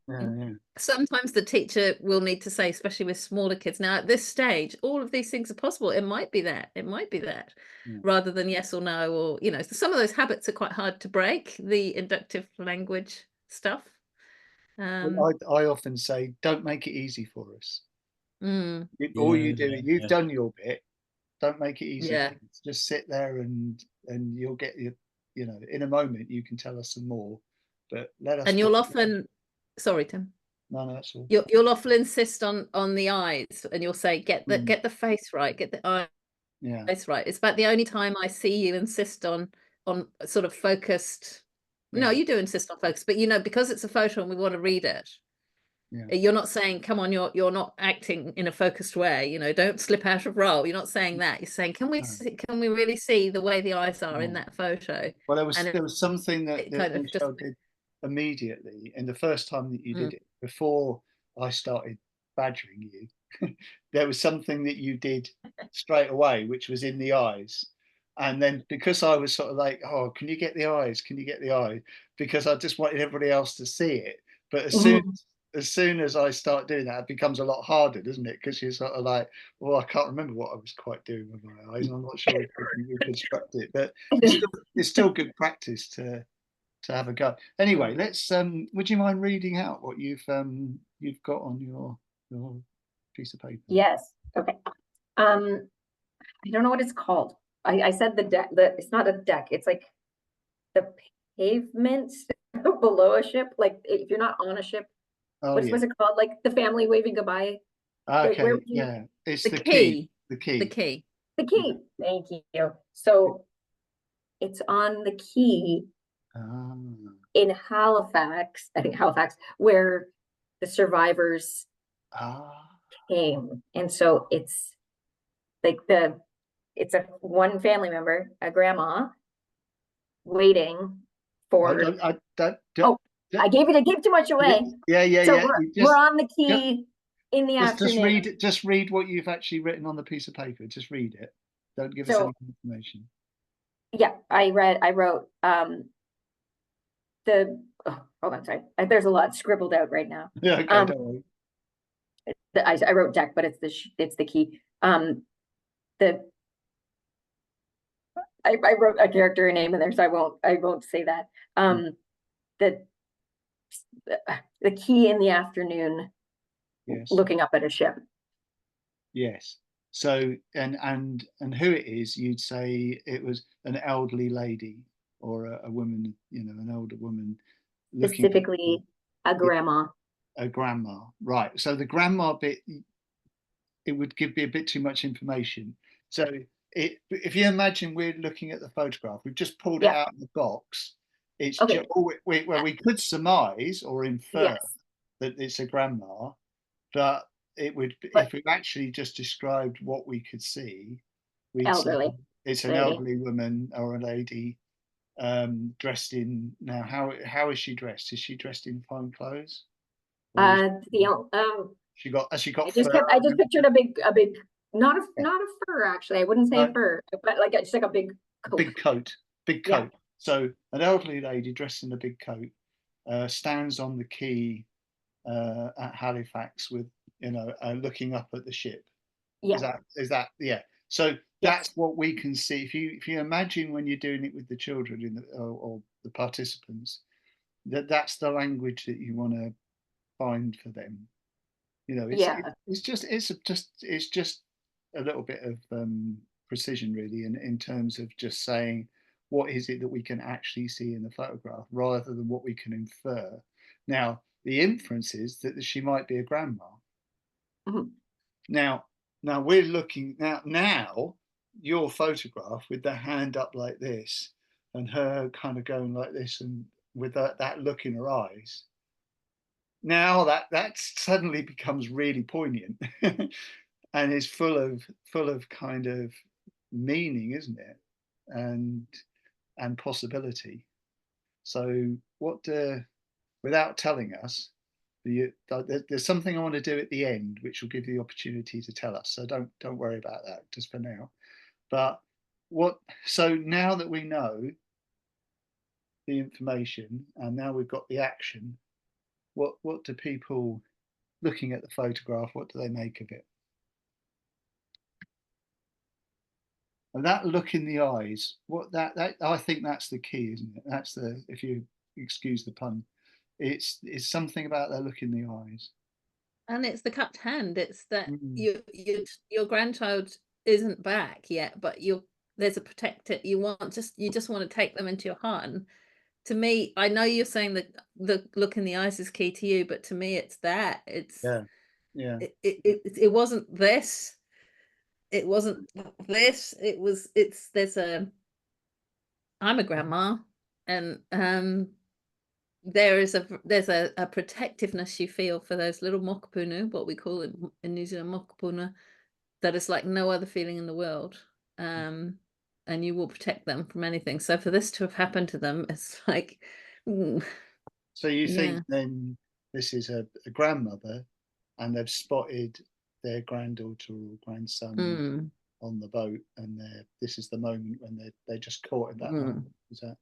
sometimes the teacher will need to say, especially with smaller kids, now at this stage, all of these things are possible. It might be that, rather than yes or no, or some of those habits are quite hard to break, the inductive language stuff. I often say, don't make it easy for us. All you do, you've done your bit. Don't make it easy. Yeah. Just sit there and you'll get your, in a moment you can tell us some more. But let us. And you'll often. Sorry, Tim. No, that's all. You'll often insist on the eyes, and you'll say, get the Mm. get the face right, get the eyes Yeah. right. It's about the only time I see you insist on sort of focused. No, Yeah. you do insist on focus, but because it's a photo and we want to read it. Yeah. You're not saying, come on, you're not acting in a focused way, don't slip out of role. You're not saying that. You're saying, can we really see the way the eyes are in that photo? Well, And there was something that kind of Michelle did immediately, and the first time that you did Mm. it, before I started badgering you, there was something that you did straight away, which was in the eyes. And then because I was sort of like, oh, can you get the eyes? Can you get the eyes? Because I just wanted everybody else to see it. But as soon as I start doing that, it becomes a lot harder, doesn't it? Because you're sort of like, well, I can't remember what I was quite doing with my eyes, and I'm not sure if I can reconstruct it. But it's still good practice to have a go. Anyway, let's. Would you mind reading out what you've got on your piece of paper? Yes. Okay. I don't know what it's called. I said the deck. It's not a deck. It's like the pavement below a ship. Like if you're not on a ship, Oh what's yeah. it called? Like the family waving goodbye. Like, Okay. where Yeah. It's the the key. key. The key. The key. The key. Thank you. So it's on the key Ah. in Halifax. I think Halifax, where the survivors came, and so it's like it's a one family member, a grandma, waiting for. I gave too much away. Yeah. So Yeah. we're on the key in the afternoon. Just read what you've actually written on the piece of paper. Just read it. Don't give us any information. Yeah, I wrote hold on, sorry. There's a lot scribbled out right now. Yeah, okay, don't worry. I wrote deck, but it's the key. I wrote a character name in there, so I won't say that. The key in the afternoon. Yes. Looking up at a ship. Yes. So and who it is? You'd say it was an elderly lady or a woman, an older woman. Specifically, a grandma. A grandma, right? So the grandma bit, it would be a bit too much information. So if you imagine we're looking at the photograph, we've just pulled it out of the box. It's just, where we could surmise or infer that it's a grandma, but it would, if we actually just described what we could see, we'd say it's an elderly woman or a lady dressed in. Now, how is she dressed? Is she dressed in fine clothes? She got. Has she got? I just pictured a big, not a fur actually. I wouldn't say fur, but like just like a big coat. Big coat. Yeah. So an elderly lady dressed in a big coat stands on the quay at Halifax with looking up at the ship. Yeah. Is that yeah? So that's what we can see. If you imagine when you're doing it with the children or the participants, that's the language that you want to find for them. It's just a little bit of precision really in terms of just saying what is it that we can actually see in the photograph rather than what we can infer. Now the inference is that she might be a grandma. Mm-hmm. Now we're looking now your photograph with the hand up like this and her kind of going like this and with that look in her eyes. Now that suddenly becomes really poignant and is full of kind of meaning, isn't it? And possibility. So without telling us, there's something I want to do at the end, which will give you the opportunity to tell us. So don't worry about that just for now. But so now that we know the information and now we've got the action, what do people looking at the photograph, what do they make of it? And that look in the eyes, that I think that's the key, isn't it? That's if you excuse the pun, it's something about that look in the eyes. And it's the cupped hand. It's that your grandchild isn't back yet, but there's a protector. You just want to take them into your heart, to me, I know you're saying that the look in the eyes is key to you, but to me, it's that. Yeah, yeah, It wasn't this. It wasn't this. There's I'm a grandma, and there's a protectiveness you feel for those little mokopuna, what we call in New Zealand mokopuna, that is like no other feeling in the world. And you will protect them from anything. So for this to have happened to them, it's like, So you yeah. think then this is a grandmother, and they've spotted their granddaughter or grandson on the boat, and this is the moment when they're just caught in that moment. Is that?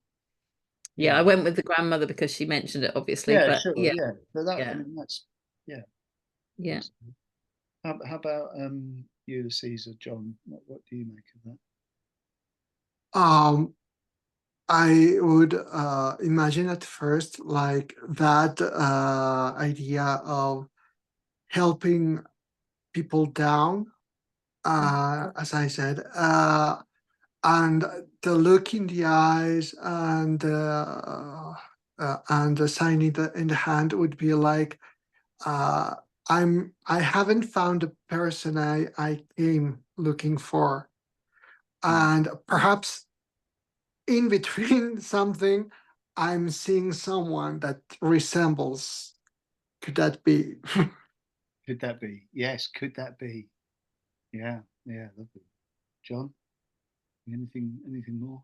Yeah, I went with the grandmother because she mentioned it, obviously. Yeah, but sure. yeah, Yeah, but that, yeah. I mean, that's, yeah. Yeah. How about Ulysses or John? What do you make of that? I would imagine at first like that idea of helping people down, as I said, and the look in the eyes and the sign in the hand would be like, uh, I haven't found the person I came looking for, and perhaps in between something, I'm seeing someone that resembles. Could that be? Could that be? Yes, could that be? Yeah, yeah, lovely. John, anything more?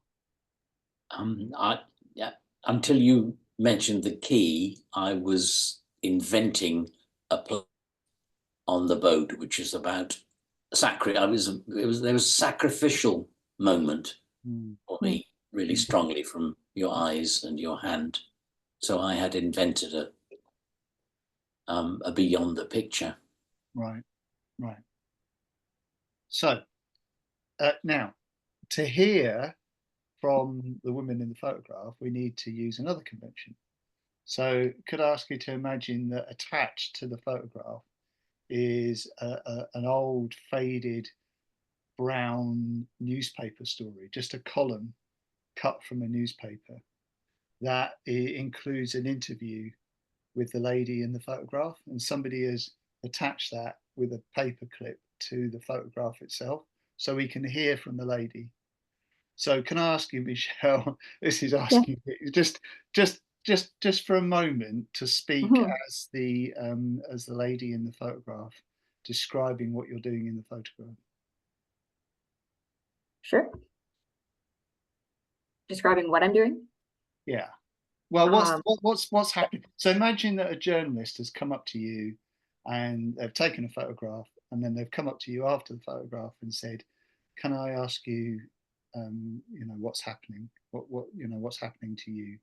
Yeah, until you mentioned the key, I was inventing a play on the boat, which is about there was a sacrificial moment for me, really strongly, from your eyes and your hand. So I had invented a beyond the picture. Right. So now, to hear from the woman in the photograph, we need to use another convention. So could I ask you to imagine that attached to the photograph is an old faded brown newspaper story, just a column cut from a newspaper that includes an interview with the lady in the photograph, and somebody has attached that with a paper clip to the photograph itself, so we can hear from the lady. So can I ask you, Michelle, this is asking you just for a moment to speak as the lady in the photograph, describing what you're doing in the photograph. Sure. Describing what I'm doing? Yeah. Well, what's happening? So imagine that a journalist has come up to you and they've taken a photograph, and then they've come up to you after the photograph and said, "Can I ask you, what's happening? What's happening to you?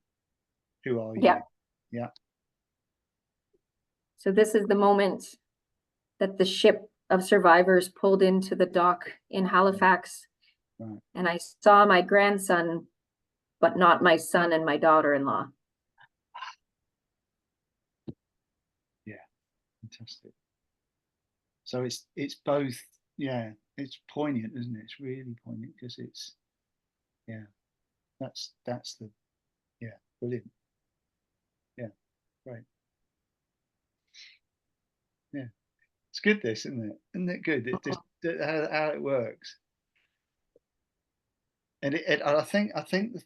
Who are you?" Yeah. Yeah. So this is the moment that the ship of survivors pulled into the dock in Halifax. Right. And I saw my grandson, but not my son and my daughter-in-law. Yeah, fantastic. So it's both, yeah, it's poignant, isn't it? It's really poignant because it's, yeah, that's the, yeah, brilliant. Yeah, great. Yeah, it's good this, isn't it? Isn't it good? It just how it works. And I think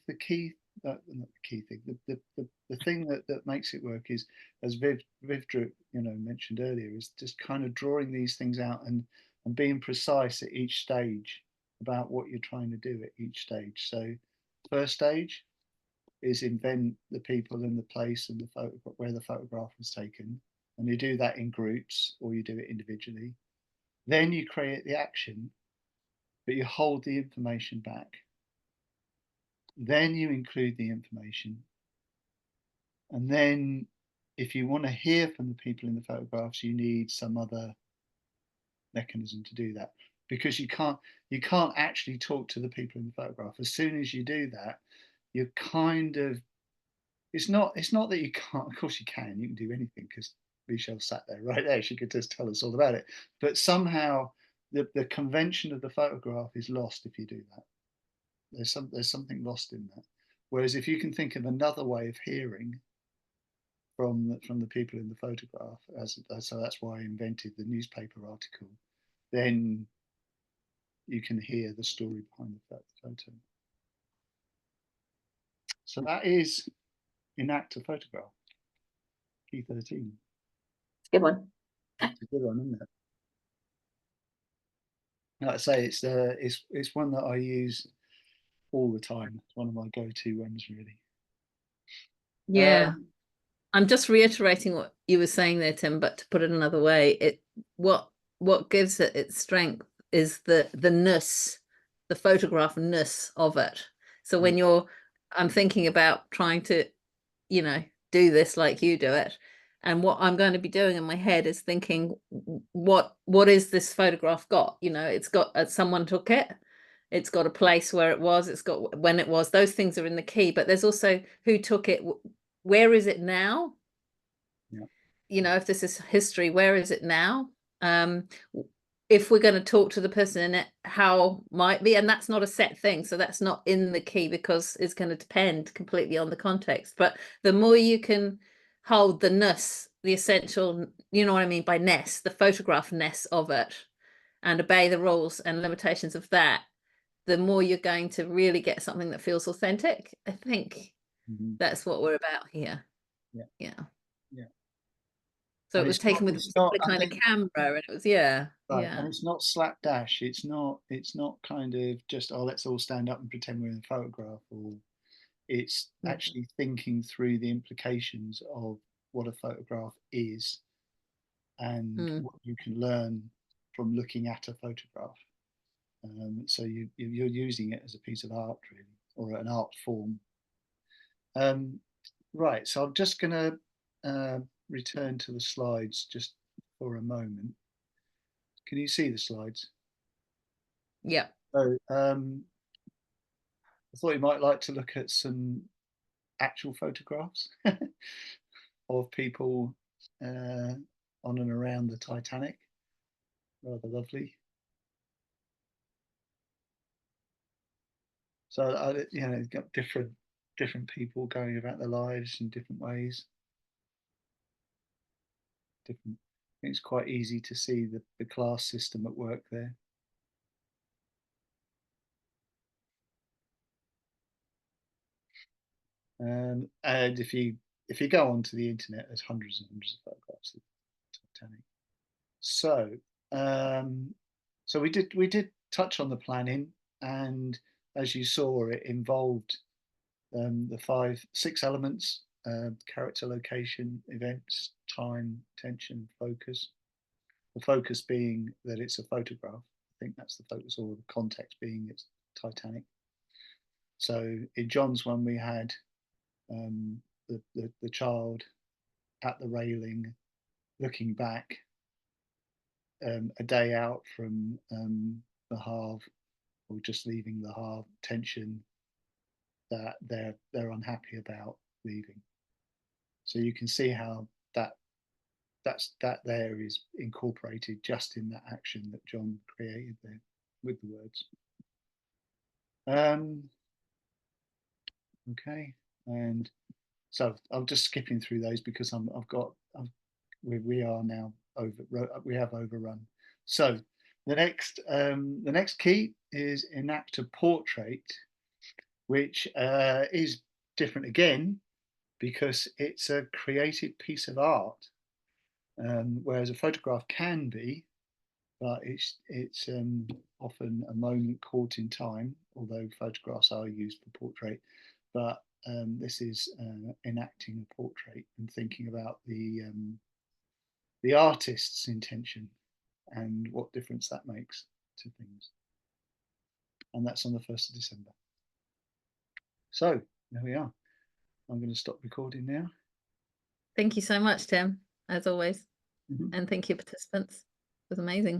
the key, not the key thing, the thing that makes it work is, as Viv mentioned earlier, is just kind of drawing these things out and being precise at each stage about what you're trying to do at each stage. So first stage is invent the people and the place and the photograph where the photograph was taken, and you do that in groups or you do it individually. Then you create the action, but you hold the information back. Then you include the information. And then if you want to hear from the people in the photographs, you need some other mechanism to do that, because you can't actually talk to the people in the photograph. As soon as you do that, you're kind of, it's not that you can't, of course you can do anything, because Michelle sat there right there, she could just tell us all about it, but somehow the convention of the photograph is lost if you do that. There's something lost in that. Whereas if you can think of another way of hearing from the people in the photograph, so that's why I invented the newspaper article, then you can hear the story behind the photo. So that is Enact a Photograph, key 13. It's a good one. It's a good one, isn't it? Like I say, it's one that I use all the time. It's one of my go-to ones, really. Yeah. I'm just reiterating what you were saying there, Tim, but to put it another way, what gives it its strength is the ness, the photograph-ness of it. So when I'm thinking about trying to, do this like you do it, and what I'm going to be doing in my head is thinking, what is this photograph got? It's got someone took it. It's got a place where it was. It's got when it was. Those things are in the key, but there's also who took it. Where is it now? Yeah. If this is history, where is it now? If we're going to talk to the person in it, how might be, and that's not a set thing, so that's not in the key because it's going to depend completely on the context. But the more you can hold the ness, the essential, you know what I mean by ness, the photograph ness of it, and obey the rules and limitations of that, the more you're going to really get something that feels authentic. I think that's what we're about here. Yeah. So And it was taken with a kind of camera, and it was right. And it's not slapdash. It's not kind of just, oh, let's all stand up and pretend we're in a photograph, or it's actually thinking through the implications of what a photograph is and what you can learn from looking at a photograph. So you're using it as a piece of art, really, or an art form. Right, so I'm just going to return to the slides just for a moment. Can you see the slides? Yeah. So I thought you might like to look at some actual photographs of people on and around the Titanic. Rather lovely. So you've got different people going about their lives in different ways. I think it's quite easy to see the class system at work there. And if you go onto the internet, there's hundreds and hundreds of photographs of Titanic. So we did touch on the planning, and as you saw, it involved the 6 elements: character, location, events, time, tension, focus. The focus being that it's a photograph. I think that's the focus, or the context being it's Titanic. So in John's one, we had the child at the railing looking back a day out from the Havre, or just leaving the Havre, tension that they're unhappy about leaving. So you can see how that there is incorporated just in that action that John created there with the words. Okay, and so I'm just skipping through those because we are now we have overrun. So the next key is enact a portrait, which is different again because it's a created piece of art, whereas a photograph can be, but it's often a moment caught in time, although photographs are used for portrait. But this is enacting a portrait and thinking about the artist's intention and what difference that makes to things. And that's on the 1st of December. So there we are. I'm going to stop recording now. Thank you so much, Tim, as always. And thank you, participants. It was amazing.